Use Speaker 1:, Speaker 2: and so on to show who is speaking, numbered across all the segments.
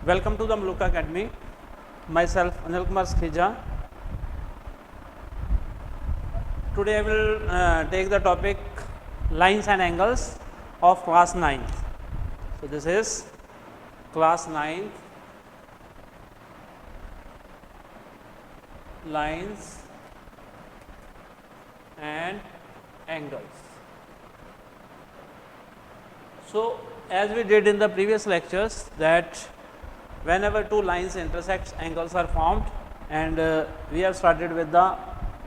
Speaker 1: Welcome to the Muluka Academy. Myself Anil Kumar Skija. Today I will take the topic lines and angles of class 9th. So this is class 9th, lines and angles. So as we did in the previous lectures, that whenever two lines intersect, angles are formed, and we have started with the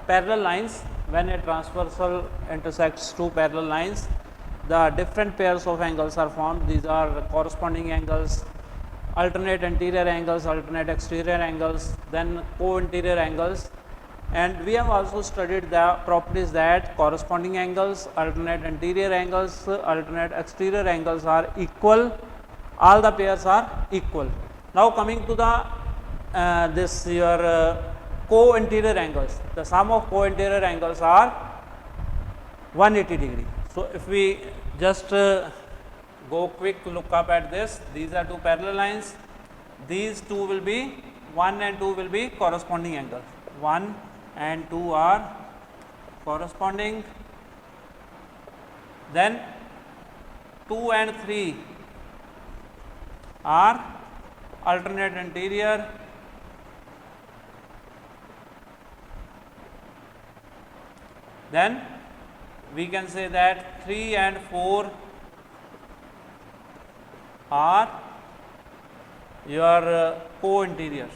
Speaker 1: parallel lines. When a transversal intersects two parallel lines, the different pairs of angles are formed. These are corresponding angles, alternate anterior angles, alternate exterior angles, then co-interior angles. And we have also studied the properties that corresponding angles, alternate anterior angles, alternate exterior angles are equal. All the pairs are equal. Now coming to the co-interior angles. The sum of co-interior angles are 180 degree. So if we just go quick look up at this, these are two parallel lines. These two will be 1 and 2 will be corresponding angles. 1 and 2 are corresponding. Then 2 and 3 are alternate anterior. Then we can say that 3 and 4 are your co-interior,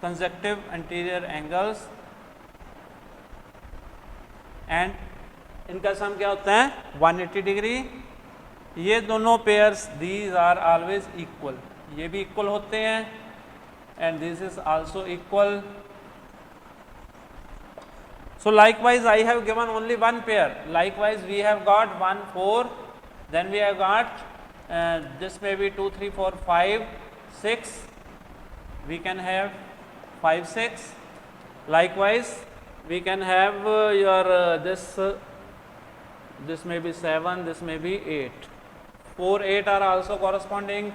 Speaker 1: consecutive anterior angles, and इनका सम क्या होता है 180 degree. ये दोनों pairs these are always equal, ये भी equal होते हैं, and this is also equal. So likewise I have given only one pair. Likewise we have got 1 4, then we have got this may be 2 3 4 5 6, we can have 5 6. Likewise we can have this may be 7, this may be 8. 4 8 are also corresponding,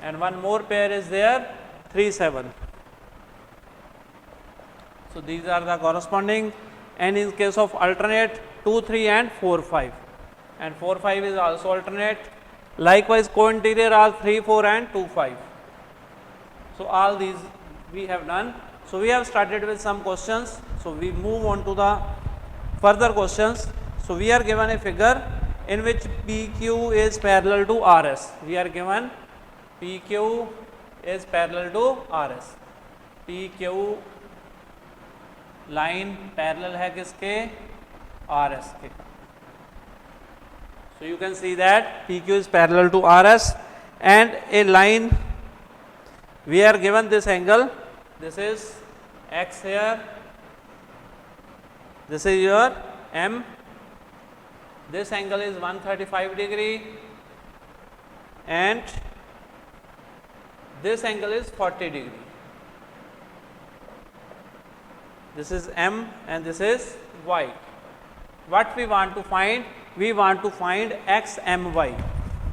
Speaker 1: and one more pair is there, 3 7. So these are the corresponding. And in case of alternate, 2 3 and 4 5, and 4 5 is also alternate. Likewise co-interior are 3 4 and 2 5. So all these we have done. So we have started with some questions. So we move on to the further questions. So we are given a figure in which PQ is parallel to RS. We are given PQ is parallel to RS. PQ line parallel है किसके, RS के. So you can see that PQ is parallel to RS, and a line, we are given this angle, this is X here, this is your M, this angle is 135 degree, and this angle is 40 degree. This is M and this is Y. What we want to find? We want to find X M Y.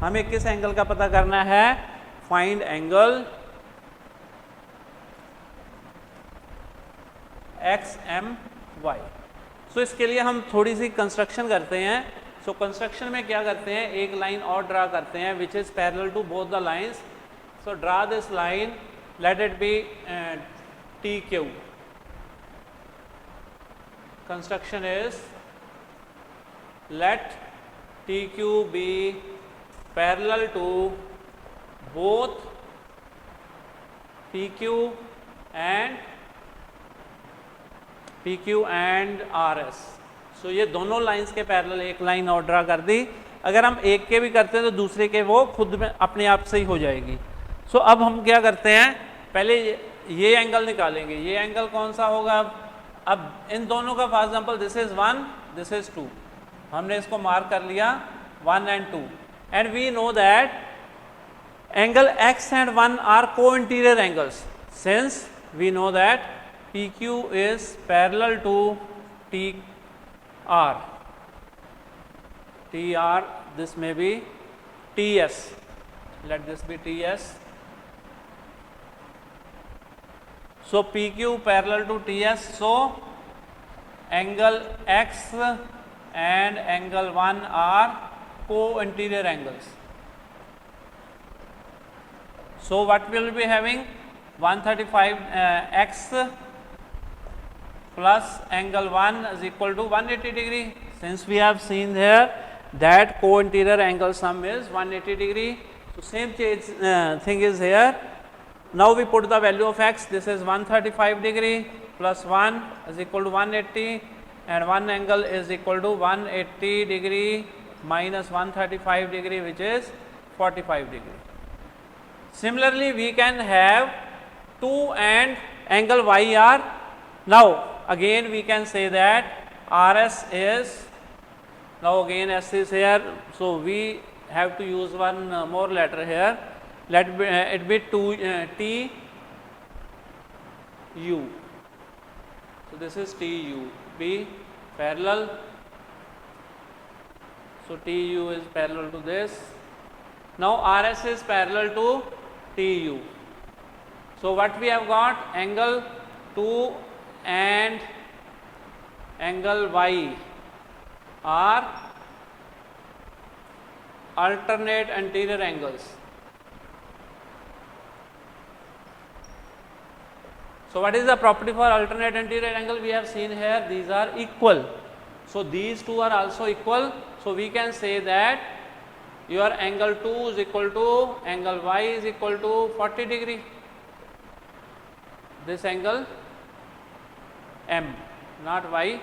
Speaker 1: हमें किस angle का पता करना है? Find angle X M Y. So इसके लिए हम थोड़ी सी कंस्ट्रक्शन करते हैं. So कंस्ट्रक्शन में क्या करते हैं? एक लाइन और ड्रा करते हैं which is parallel to both the lines. So draw this line. Let it be TQ. Construction is, let TQ be parallel to both PQ and RS. So ये दोनों लाइंस के पैरेलल एक line और draw कर दी. अगर हम एक के भी करते हैं तो दूसरे के वो खुद में अपने आप से ही हो जाएगी. So अब हम क्या करते हैं, पहले ये एंगल निकालेंगे. ये एंगल कौन सा होगा? अब इन दोनों का for example this is 1, this is 2, हमने इसको मार्क कर लिया 1 and 2, and we know that angle X and 1 are co-interior angles, since we know that PQ is parallel to TR. TR, this may be TS. let this be TS. So PQ parallel to TS, so angle X and angle 1 are co-interior angles. So what we will be having, 135 X plus angle 1 is equal to 180 degree. Since we have seen here that co-interior angle sum is 180 degree, so same thing is here. Now we put the value of X, this is 135 degree plus 1 is equal to 180, and one angle is equal to 180 degree minus 135 degree, which is 45 degree. Similarly, we can have 2 and angle YR. Now again we can say that RS is, now again S is here, so we have to use one more letter here. Let it be T U. So this is T U, be parallel. So T U is parallel to this. Now RS is parallel to T U. So what we have got, angle 2 and angle Y are alternate anterior angles. So what is the property for alternate anterior angle? We have seen here, these are equal. So these two are also equal. So we can say that your angle 2 is equal to angle Y is equal to 40 degree. This angle M, not Y.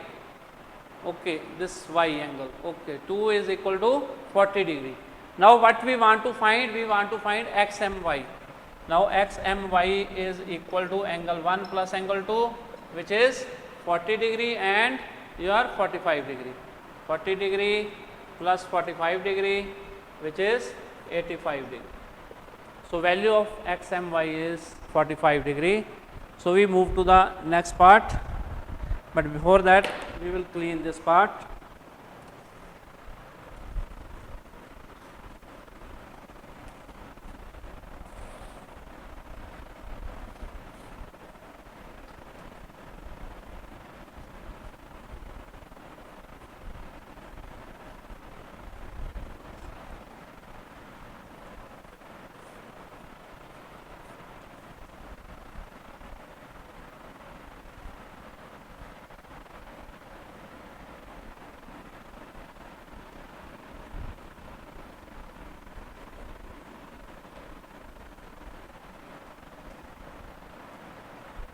Speaker 1: Okay, this Y angle. Okay, 2 is equal to 40 degree. Now what we want to find? We want to find XMY. Now XMY is equal to angle 1 plus angle 2, which is 40 degree and your 45 degree. 40 degree plus 45 degree, which is 85 degree. So value of XMY is 45 degree. So we move to the next part, but before that we will clean this part.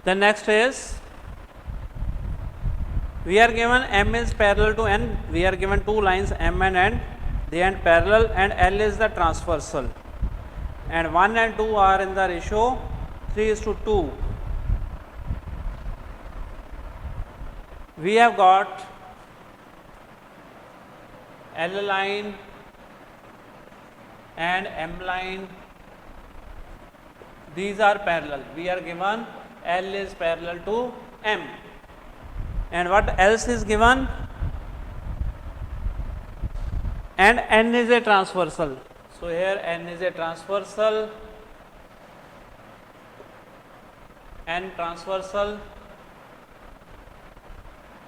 Speaker 1: The next is, we are given M is parallel to N, we are given two lines M and N, they are parallel, and L is the transversal, and 1 and 2 are in the ratio 3:2. We have got L line and M line, these are parallel. We are given L is parallel to M, and what else is given? And N is a transversal. So here N is a transversal, N transversal.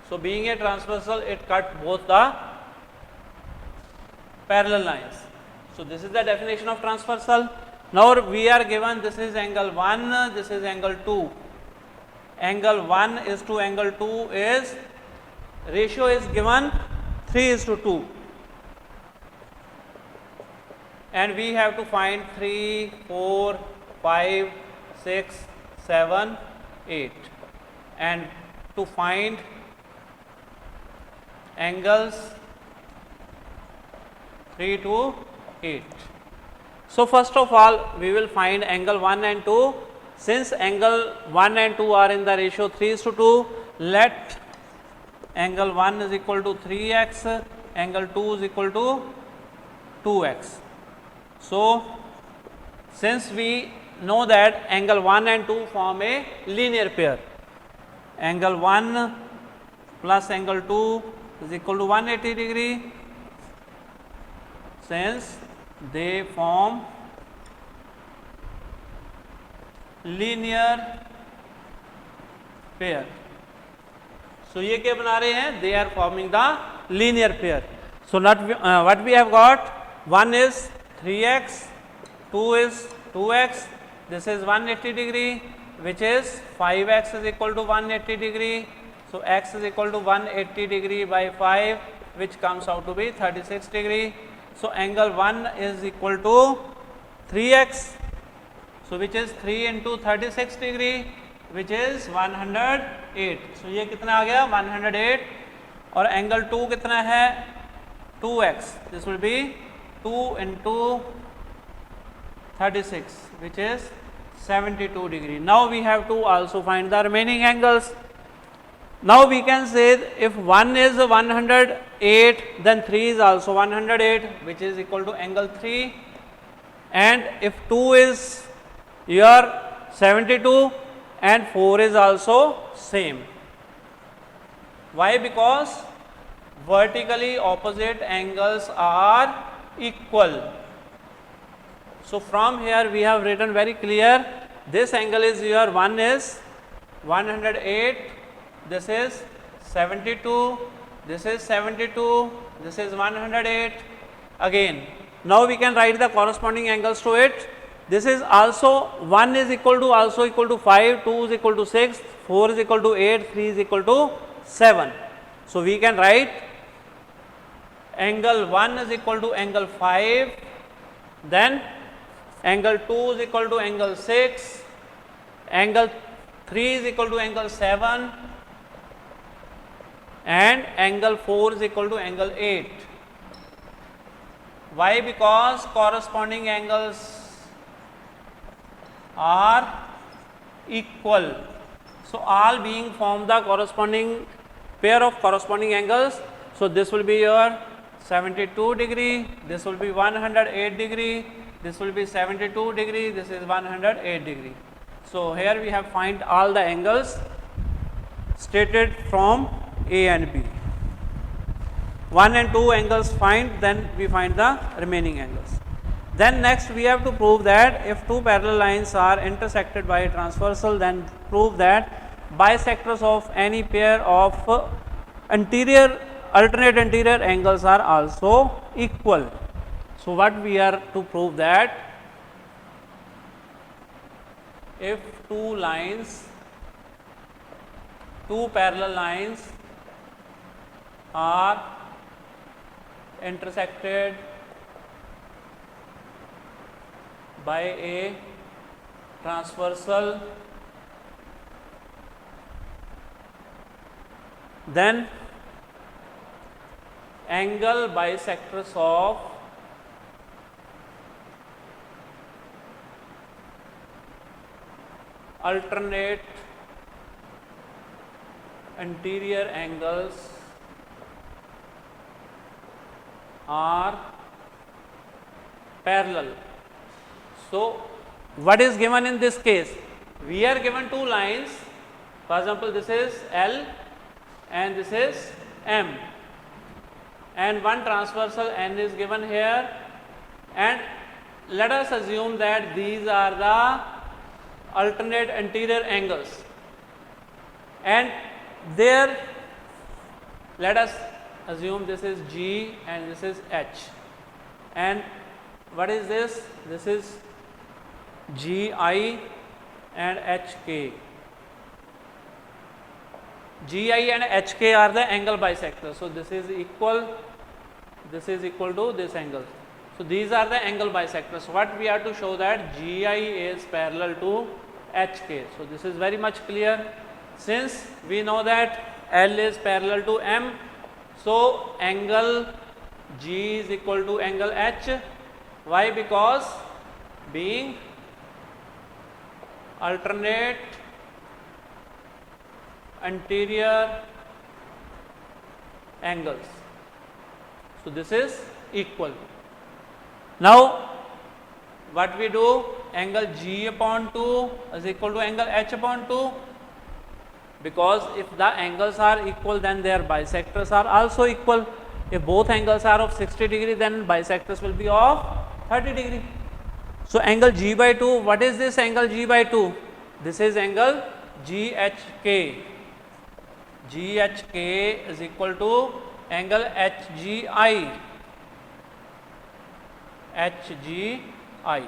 Speaker 1: So being a transversal, it cut both the parallel lines. So this is the definition of transversal. Now we are given, this is angle 1, this is angle 2. Angle 1 is to angle 2 is, ratio is given 3:2. And we have to find 3, 4, 5, 6, 7, 8. And to find angles 3 to 8. So first of all, we will find angle 1 and 2. Since angle 1 and 2 are in the ratio 3:2, let angle 1 is equal to 3x, angle 2 is equal to 2x. So since we know that angle 1 and 2 form a linear pair, angle 1 plus angle 2 is equal to 180 degree, since they form linear pair. So ये क्या बना रहे हैं? They are forming the linear pair. So what we have got? One is 3x, 2 is 2x. This is 180 degree, which is 5x is equal to 180 degree. So x is equal to 180 degree by 5, which comes out to be 36 degree. So angle 1 is equal to 3x. So which is 3 into 36 degree, which is 108. So ये कितना आ गया? 108. और angle 2 कितना है? 2x. This will be 2 into 36, which is 72 degree. Now we have to also find the remaining angles. Now we can say if 1 is 108, then 3 is also 108, which is equal to angle 3. And if 2 is your 72 and 4 is also same. Why? Because vertically opposite angles are equal. So from here we have written very clear, this angle is your 1 is 108, this is 72, this is 72, this is 108. Again, now we can write the corresponding angles to it. This is also 1 is equal to also equal to 5, 2 is equal to 6, 4 is equal to 8, 3 is equal to 7. So we can write angle 1 is equal to angle 5, then angle 2 is equal to angle 6, angle 3 is equal to angle 7, and angle 4 is equal to angle 8. Why? Because corresponding angles are equal. So all being form the corresponding pair of corresponding angles. So this will be your 72 degree, this will be 108 degree, this will be 72 degree, this is 108 degree. So here we have find all the angles stated from A and B. 1 and 2 angles find, then we find the remaining angles. Then next we have to prove that if two parallel lines are intersected by a transversal, then prove that bisectors of any pair of alternate anterior angles are also equal. So what we are to prove that if two parallel lines are intersected by a transversal, then angle bisectors of alternate anterior angles are parallel. So what is given in this case? We are given two lines. For example, this is L and this is M, and one transversal N is given here, and let us assume that these are the alternate anterior angles, and there let us assume this is G and this is H, and what is this? This is GI and HK. GI and HK are the angle bisectors. So this is equal to this angle. So these are the angle bisectors. What we have to show that GI is parallel to HK. So this is very much clear. Since we know that L is parallel to M, so angle G is equal to angle H. Why? Because being alternate anterior angles. So this is equal. Now what we do? Angle G upon 2 is equal to angle H upon 2, because if the angles are equal, then their bisectors are also equal. If both angles are of 60 degree, then bisectors will be of 30 degree. So angle G by 2, what is this angle G by 2? this is angle GHK. GHK is equal to angle HGI. HGI.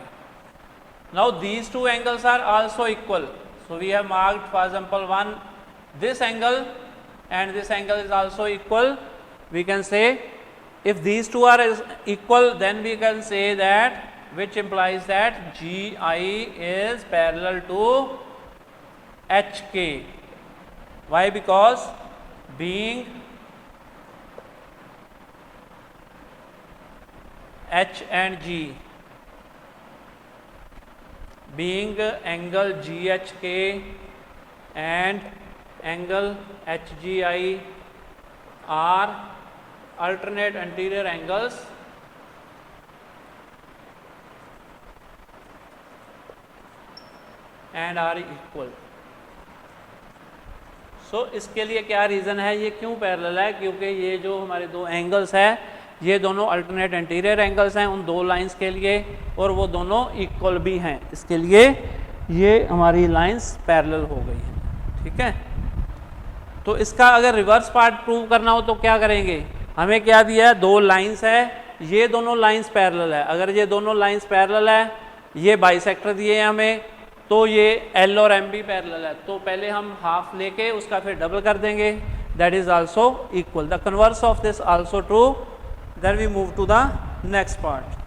Speaker 1: Now these two angles are also equal. So we have marked, for example, one, this angle and this angle is also equal. We can say if these two are equal, then we can say that, which implies that GI is parallel to HK. Why? Because being H and G, being angle GHK and angle HGI are alternate anterior angles, and are equal. सो इसके लिए क्या reason है, ये क्यों parallel है? क्योंकि ये जो हमारे दो एंगल्स हैं, ये दोनों अल्टरनेट एंटीरियर एंगल्स हैं उन दो लाइंस के लिए, और वो दोनों इक्वल भी हैं, इसके लिए ये हमारी लाइंस पैरेलल हो गई हैं। ठीक है, तो इसका अगर रिवर्स पार्ट प्रूव करना हो तो क्या करेंगे? हमें क्या दिया है? दो लाइंस है, ये दोनों लाइंस पैरेलल है। अगर ये दोनों लाइंस पैरेलल है, ये बाइसेक्टर दिए हैं हमें, तो ये L और M भी पैरेलल है, तो पहले हम हाफ लेके उसका फिर डबल कर देंगे, that is also equal. The converse of this also true, then we move to the next part.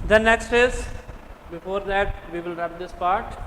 Speaker 1: The next is, before that we will wrap this part.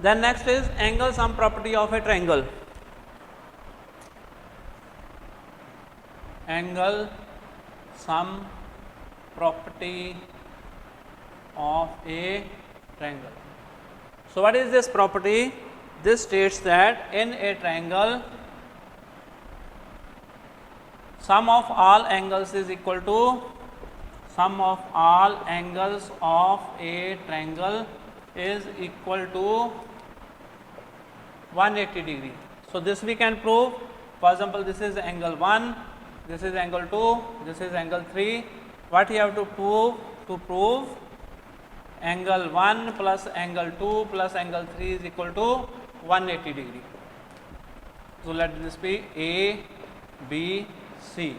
Speaker 1: Then next is angle sum property of a triangle. Angle sum property of a triangle. So what is this property? This states that in a triangle, sum of all angles is equal to sum of all angles of a triangle is equal to 180 degree. So this we can prove. For example, this is angle 1, this is angle 2, this is angle 3. What you have to prove? To prove angle 1 plus angle 2 plus angle 3 is equal to 180 degree. So let this be A, B, C.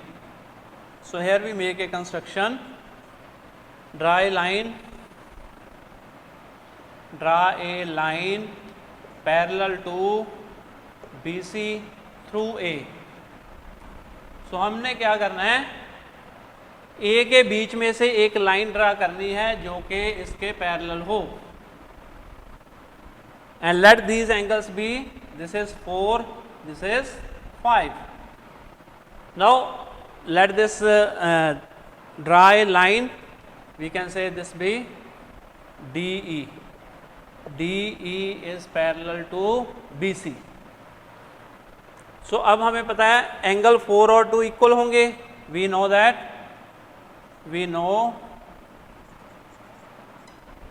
Speaker 1: So here we make a construction. Draw a line parallel to BC through A. So हमने क्या करना है? A के बीच में से एक line draw करनी है जो कि इसके पैरेलल हो, and let these angles be, this is 4, this is 5. Now let this draw a line, we can say this be DE. DE is parallel to BC. So अब हमें पता है एंगल 4 और 2 इक्वल होंगे. We know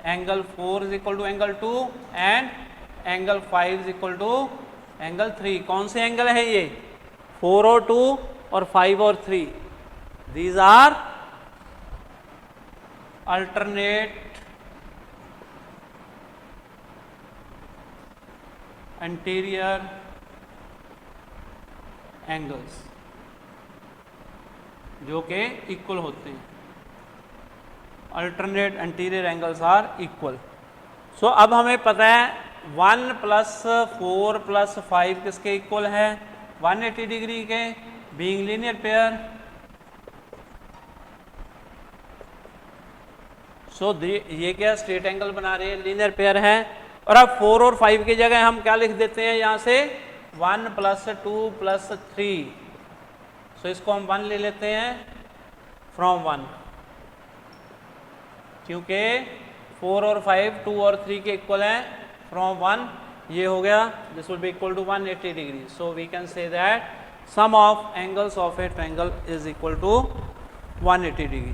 Speaker 1: angle 4 is equal to angle 2 and angle 5 is equal to angle 3. कौन से angle है ये? 4 और 2 और 5 और 3. These are alternate interior angles जो के इक्वल होते हैं. Alternate interior angles are equal. So अब हमें पता है 1 प्लस 4 प्लस 5 किसके इक्वल है? 180 डिग्री के, बीइंग लीनियर पेयर. सो ये क्या स्ट्रेट एंगल बना रहे हैं, लीनियर पेयर है. और अब 4 और 5 की जगह हम क्या लिख देते हैं यहाँ से? 1 प्लस 2 प्लस 3. सो इसको हम 1 ले लेते हैं फ्रॉम 1, क्योंकि 4 और 5 2 और 3 के इक्वल हैं. फ्रॉम 1 ये हो गया, this will be equal to 180 degree. So we can say that sum of angles of a triangle is equal to 180 degree.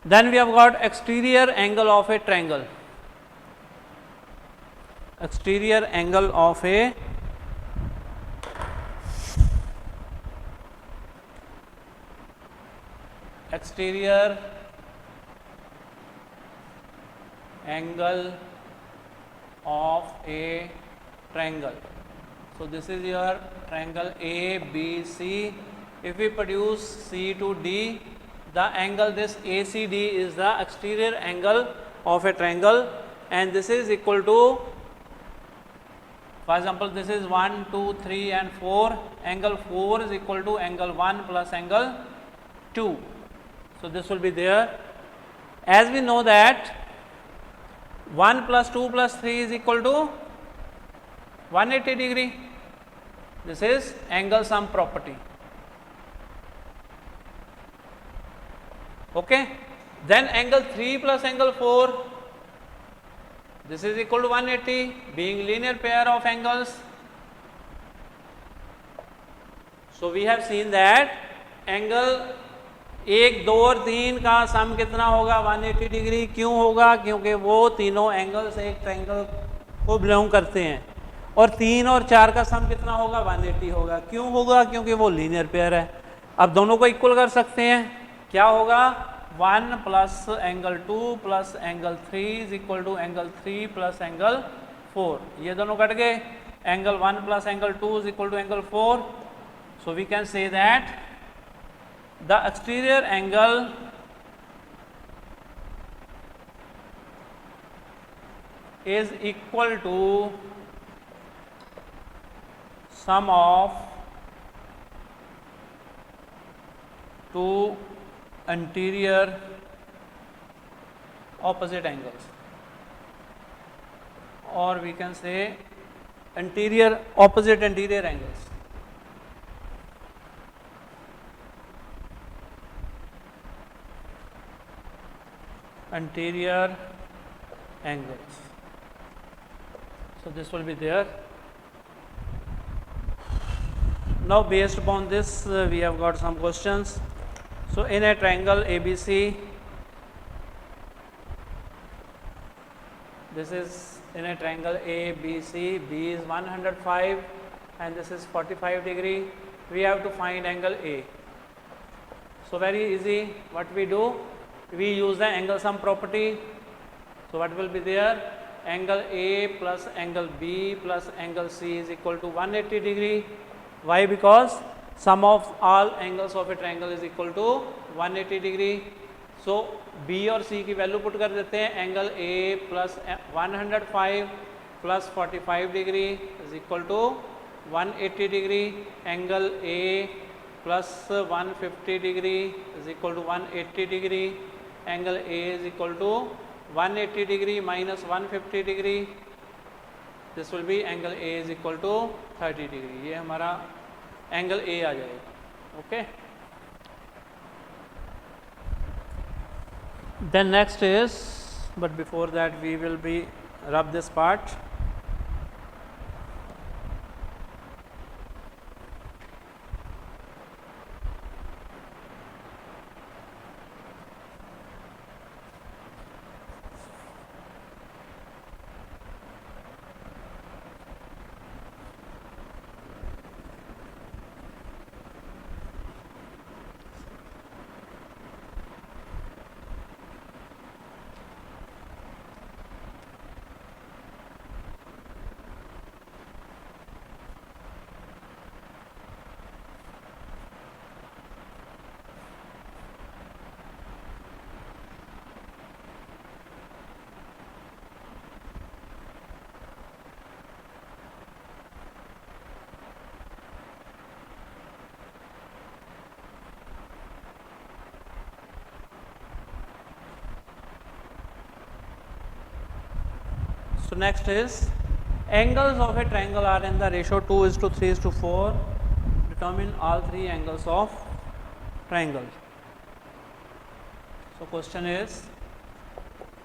Speaker 1: Then we have got exterior angle of a triangle. Exterior angle of a exterior angle of a triangle. So this is your triangle ABC. If we produce C to D, the angle this ACD is the exterior angle of a triangle, and this is equal to, for example, this is 1 2 3 and 4. Angle 4 is equal to angle 1 plus angle 2. So this will be there. As we know that 1 plus 2 plus 3 is equal to 180 degree. This is angle sum property. Okay. Then angle 3 plus angle 4, this is equal to 180, being linear pair of angles. So we have seen that angle 1 2 और 3 का सम कितना होगा? 180 degree. क्यों होगा? क्योंकि वो तीनों angles एक ट्रायंगल को बिलोंग करते हैं. और 3 और 4 का सम कितना होगा? 180 होगा. क्यों होगा? क्योंकि वो लीनियर पेयर है. अब दोनों को इक्वल कर सकते हैं. क्या होगा? 1 plus angle 2 plus angle 3 is equal to angle 3 plus angle 4. ये दोनों कट गए. Angle 1 plus angle 2 is equal to angle 4. So we can say that the exterior angle is equal to sum of two anterior opposite angles, or we can say opposite anterior angles. Anterior angles. So this will be there. Now based upon this we have got some questions. So in a triangle ABC, this is in a triangle ABC, B is 105 and this is 45 degree. We have to find angle A. So very easy. What we do? We use the angle sum property. So what will be there? Angle A plus angle B plus angle C is equal to 180 degree. Why? Because sum of all angles of a triangle is equal to 180 degree. So B और C की value put कर देते हैं. Angle A plus 105 plus 45 degree is equal to 180 degree. Angle A plus 150 degree is equal to 180 degree. Angle A is equal to 180 degree minus 150 degree. This will be angle A is equal to 30 degree. ये हमारा angle A आ जाएगा. Okay. Then next is, but before that we will be rub this part. So next is angles of a triangle are in the ratio 2:3:4. Determine all three angles of triangle. So question is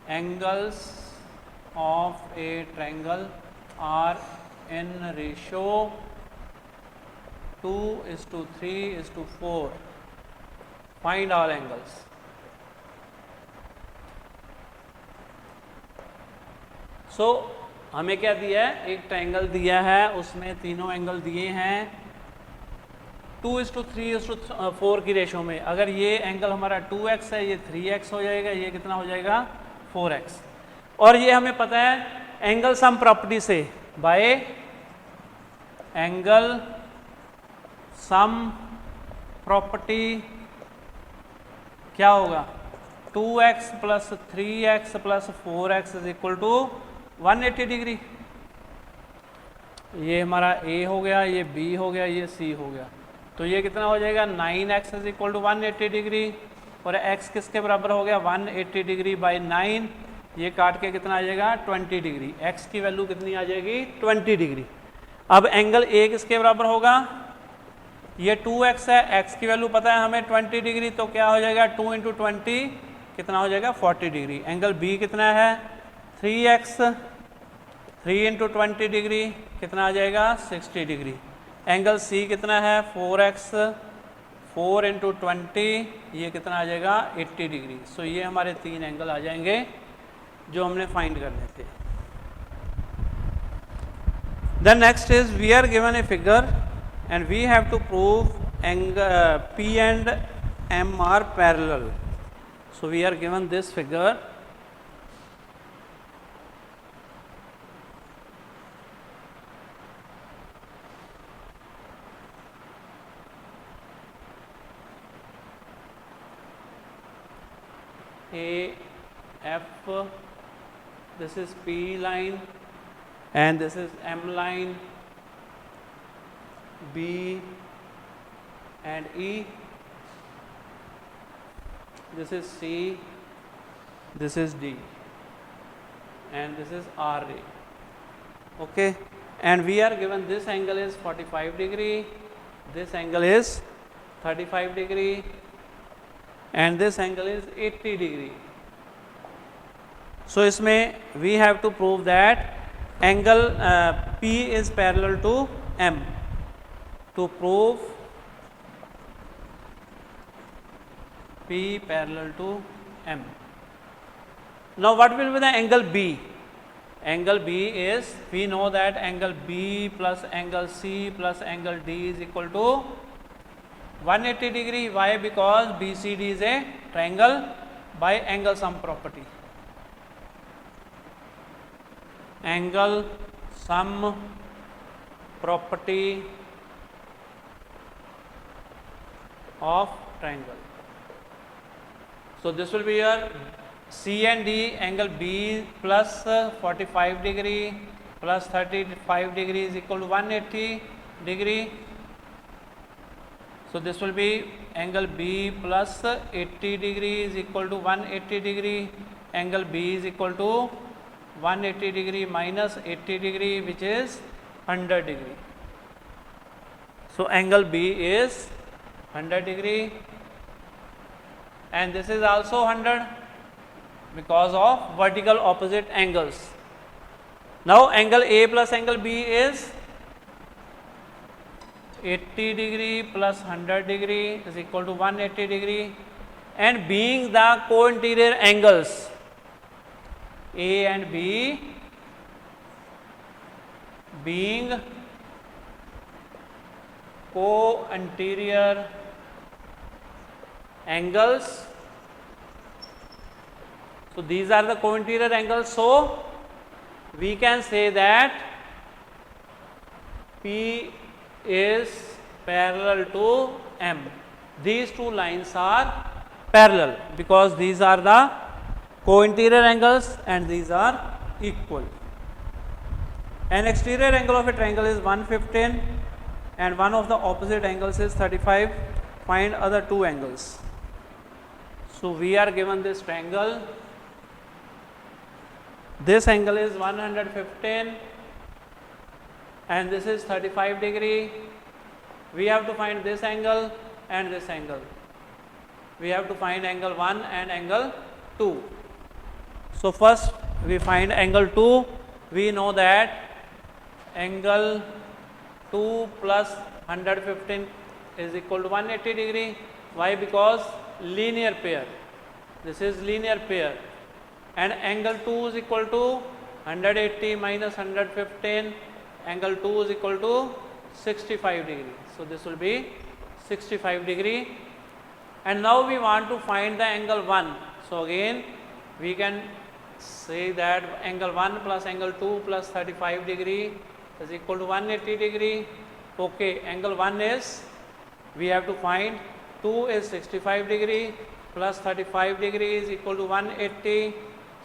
Speaker 1: angles of a triangle are in ratio 2:3:4. Find all angles. सो हमें क्या दिया है, एक triangle दिया है, उसमें तीनों angle दिए हैं 2:3:4 की रेशो में. अगर ये एंगल हमारा 2x है, ये 3x हो जाएगा, ये कितना हो जाएगा 4x. और ये हमें पता है एंगल सम प्रॉपर्टी से, बाय एंगल सम प्रॉपर्टी क्या होगा 2x plus 3x plus 4x is equal to 180 degree. ये हमारा A हो गया, ये B हो गया, ये C हो गया. तो ये कितना हो जाएगा 9x is equal to 180 degree. और x किसके बराबर हो गया 180 डिग्री बाई 9. ये काट के कितना आ जाएगा 20 डिग्री. x की वैल्यू कितनी आ जाएगी 20 डिग्री. अब एंगल A किसके बराबर होगा, ये 2x है, x की वैल्यू पता है हमें 20 डिग्री. तो क्या हो जाएगा 2 इंटू 20 कितना हो जाएगा 40 डिग्री. एंगल B कितना है 3x, 3 इंटू 20 डिग्री कितना आ जाएगा 60 डिग्री. एंगल C कितना है 4x, 4 इंटू 20 ये कितना आ जाएगा 80 डिग्री. सो ये हमारे तीन एंगल आ जाएंगे जो हमने फाइंड करने थे. Then next is we are given a figure and we have to prove P and M are parallel. So we are given this figure. A, F, this is P line and this is M line, B and E, this is C, this is D and this is R A. Okay, and we are given this angle is 45 degree, this angle is 35 degree and this angle is 80 degree. So इसमें we have to prove that angle P is parallel to M. To prove P parallel to M. Now what will be the angle B? Angle B is, we know that angle B plus angle C plus angle D is equal to 180 degree. Why? Because BCD is a triangle by angle sum property. Angle sum property of triangle. So this will be your C and D, angle B plus 45 degree plus 35 degree is equal to 180 degree. So this will be angle B plus 80 degree is equal to 180 degree. Angle B is equal to 180 degree minus 80 degree, which is 100 degree. So angle B is 100 degree and this is also 100 because of vertical opposite angles. Now angle A plus angle B is 80 degree plus 100 degree is equal to 180 degree, and being the co-interior angles A and B being co-interior angles, so these are the co-interior angles, so we can say that P is parallel to M. These two lines are parallel because these are the co-interior angles and these are equal. An exterior angle of a triangle is 115 and one of the opposite angles is 35. Find other two angles. So we are given this triangle. this angle is 115 and this is 35 degree. We have to find this angle and this angle. We have to find angle 1 and angle 2. So first we find angle 2. We know that angle 2 plus 115 is equal to 180 degree. Why? Because linear pair. This is linear pair. And angle 2 is equal to 180 minus 115. Angle 2 is equal to 65 degree. So this will be 65 degree. And now we want to find the angle 1. So again we can say that angle 1 plus angle 2 plus 35 degree is equal to 180 degree. Okay, angle 1 is, we have to find 2 is 65 degree plus 35 degree is equal to 180.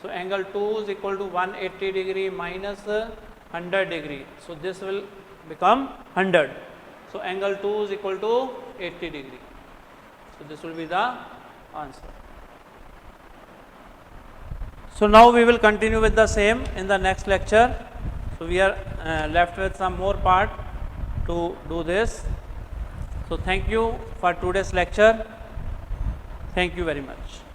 Speaker 1: So angle 2 is equal to 180 degree minus 100 degree. So this will become 100. So angle 2 is equal to 80 degree. So this will be the answer. So now we will continue with the same in the next lecture. So we are left with some more part to do this. So thank you for today's lecture. Thank you very much.